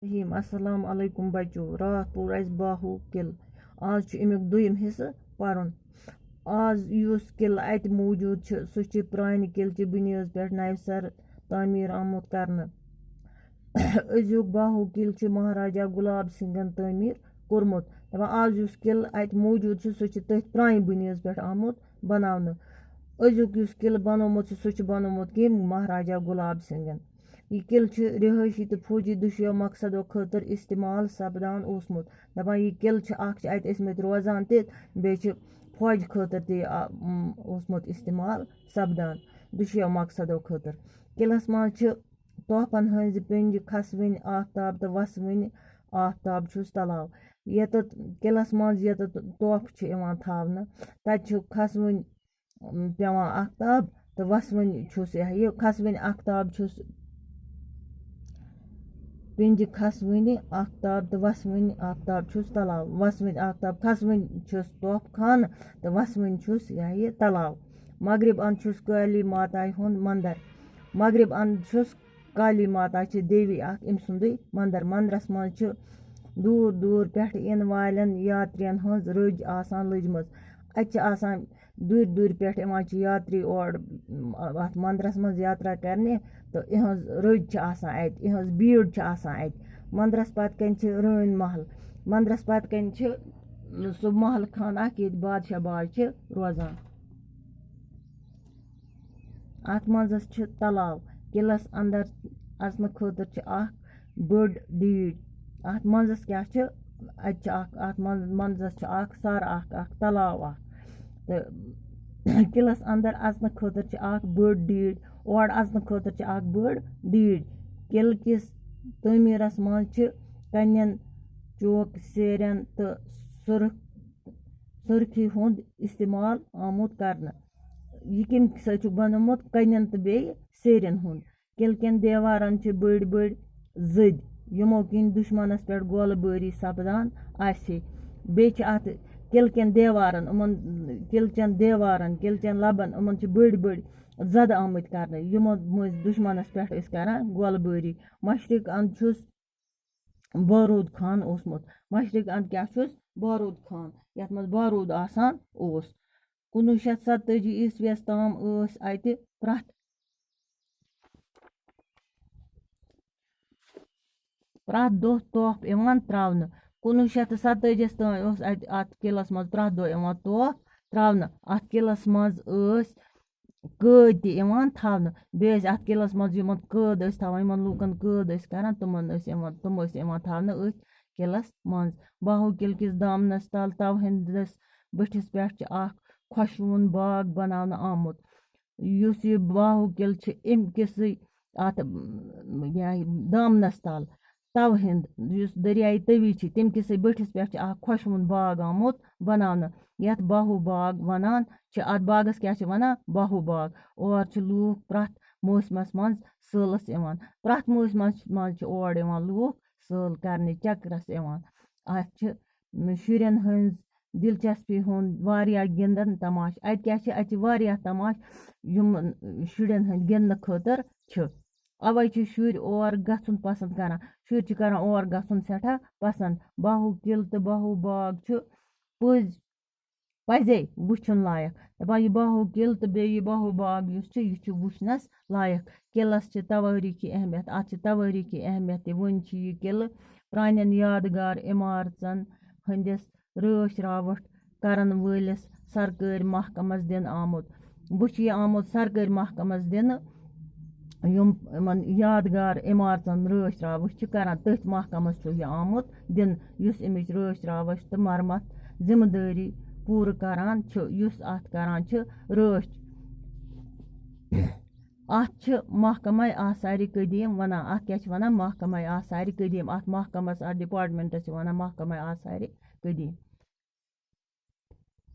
अस्सलाम अलैकुम बच्चों। रात पोर अस बाहू किल। आज अमुक दुयम हिस्से परन। आज युस किल अत मौजूद सह प्रान किल ची बुनियाद पे नव सर तामीर आमुत करने। अजुक बाहू किल ची महाराजा गुलाब सिंगन तामीर कोरमुत। आज युस किल अत मौजूद सह तथ प्रान बुनियाद पे आमुत बनाने। अजुक युस किल बनोमुत सह बनोमुत कम महाराजा गुलाब सिंगन। यह किल रिहायशी तो फौजी दुशियो मकसदों खतर इस्तेमाल सपदान ओसमुत। दपान यह किल अत रोजान बे फौज खतर तोसमुत इस्तेमाल सपदान दुशियो मकसदों खतर। किलस मज तोहफन हज पिंज खसवन आफ्ताब तो वसवन आफ्ताब छुस तलाव। यत किलस मज यत तोहफ थावन तत खसवन पेवान आफ्ताब तो वसवन छुस यह खसवन आफ्ताब छुस पिंज खसवन आफ्ताब तो वसवन आफ्ताब छुस तलाव। वसवन आफ्ताब खसवन छुस तोहफ खान तो वसवन छुस यह तलाव। मगरिब अन छुस काली माता हुंद मंदिर। मगरिब अन छुस काली माता देवी अम सुंदे मंदिर। मंदिरस मज दूर दूर पे इन वालन यात्रियन हज रज आसान लजमज। अत दूर दूर पे यात्री और अत मंदिरस मज यात्रा करने तो इहज रज इहज भीड़ अत। मंदिरस पत कन रन महल। मंदिरस पत कन सह महल खान ये बादशाह बाज रोजान। अत मज तलाव। किलस अंदर अचन खतर बड़ डीड। अत मजस क्या अत मजस सर तलाव तो किलस अंदर अचन खतर बड़ डीड और अचन खतर बड़ डीड। किल किस तमीरस मज कन्न चौक सेरन तो सुरखी हुंद इस्तेमाल आमुत करने। यह कम सु बनोमुत कन्न तो बे सेरन हुंद। किल कन देवारन बड़ बड़ जद यमो किन दुश्मनस पे गोल बारी सपदान आसे। बे अत किल कन देवारन किलचन देवारन किलचन लबन उमन बड़ बड़ जद आमुत करने यमो मज दुश्मनस पे करान गोल बारी। मशरक अंद छुस बारूद खान ओसमुत। मशरक अंद क्या बारूद खान यथ मज बारूद आसान ओस। 1947 ईस्वीस ताम अत प्रथ दह तोहफ त्रावन। 1947 ताम अत किलस मज प्रथ दह तोहफ त्रावन। अत किलस मज कैद थावन। बे अत किलस मज कैद थावन लूकन कैद करान तम थावन अत किलस मज। बाहू किल किस दामनस तल तवहिंदस बठिस पे खुशवुन बाग बनाने आमुत। युस यह बाहू किल अम किस अत दामनस तल तवहिंद युस दरियाई तवी तम किस बठिस पे खुशवुन बाग आमुत बनाने यथ बाहू बाग वनान। अत बागस क्या वनान बाहू बाग। और लूख प्रथ मौसमस मज सैलस यवान। प्रथ मौसमस मज और लूख सैल करने चक्करस यवान। अत शुरन हंज दिलचस्पी हुंद वारिया गिंदन तमाश। अत क्या अत वारिया तमाश यम शुरन हंद गिंदने खतर अवे शुर और गछुन पसंद करान। शुर करान और गछुन सठा पसंद। बाहू किल तो बाहू बाग पजे वुचन लायक। दपान यह बाहू किल तो बे बाहू बाग यह वुचनस लायक। किलस तवारीखी अहमियत। अत तवारीखी अहमियत वन यह किल प्रानन यादगार इमारतन हंदिस रच रावट करन वलिस सरकारी महकमस दिन आमुत। बुछ यह आमुत सरकारी महकमस दिन यमन यादगार इमारतन रच रावट करान तथ महकमस यह आमुत दिन युस अमिच रच रावट तो मरम्मत जिम्मेदारी पूरा करान युस अत करान रच। अत महकमा आसार कदीम वनान। अत क्या वनान महकमा आसार कदीम। अत महकमस अत डिपार्टमेंटस वनान महकमा आसार कदीम।